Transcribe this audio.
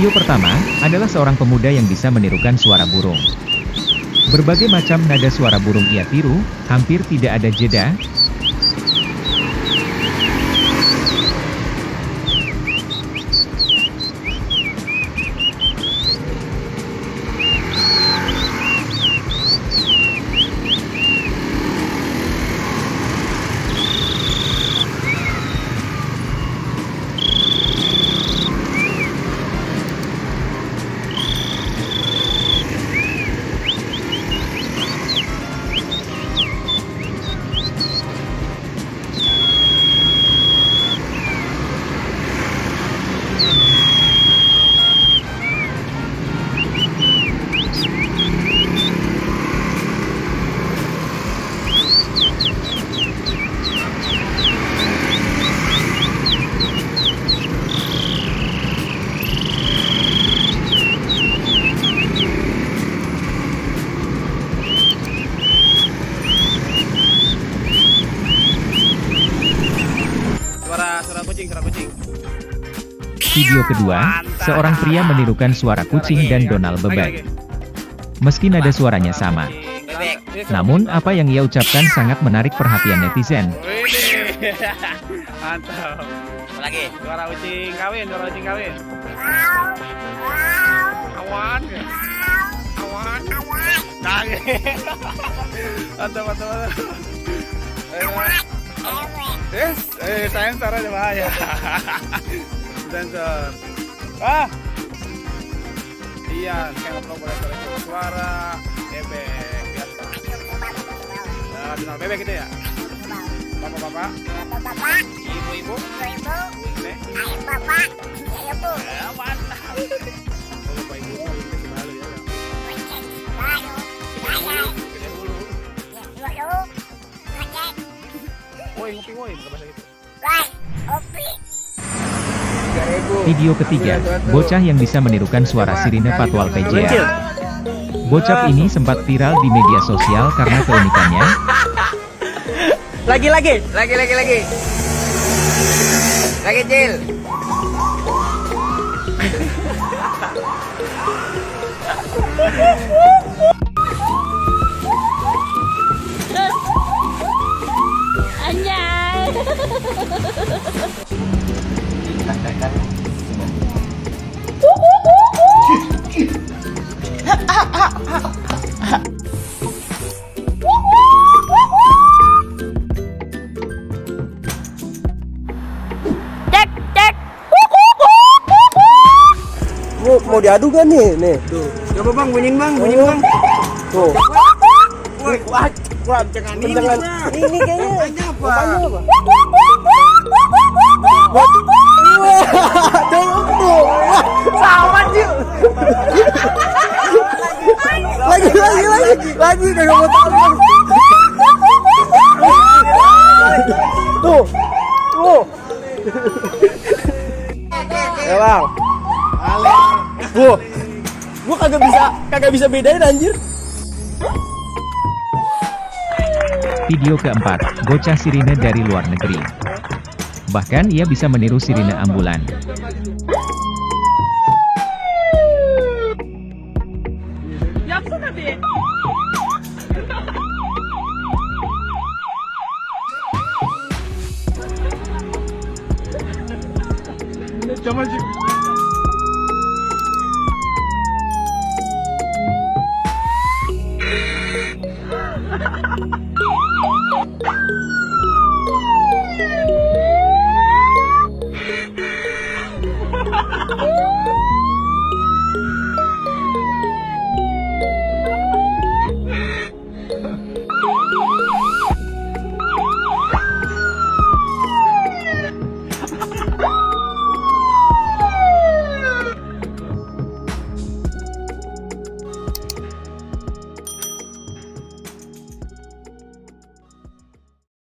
Video pertama adalah seorang pemuda yang bisa menirukan suara burung. Berbagai macam nada suara burung ia tiru, hampir tidak ada jeda. Suara kucing. Video kedua, seorang pria menirukan suara kucing dan donal bebek. Meski nada suaranya sama, namun apa yang ia ucapkan sangat menarik perhatian netizen. Mantap. Lagi. Suara kucing kawin. Awan. Nangis. Mantap. Sensor aja bahaya. Sensor. Iya, kayak ngobrol boleh suara bebek biasa. Nah, donal bebek gitu ya. Bapak-bapak. Ibu-ibu. Bapak. Mantap. Bapak ibu itu malu ya. Ngopi, enggak bahasa gitu. Video ketiga, bocah yang bisa menirukan suara sirine patwal PJA. Bocah ini sempat viral di media sosial karena keunikannya. Lagi. Lagi, Cil. Anjay. Cek. Mau diadu gak nih? Tuh, coba bang, bunyi bang. Tuh. Wah, jangan ini. Ini kayaknya Apa? sama Cil. Lagi kagak mau tahu. Tuh. Ya bang. Gua kagak bisa bedain anjir. Video keempat, bocah sirine dari luar negeri. Bahkan ia bisa meniru sirine ambulan. Yapsana bir.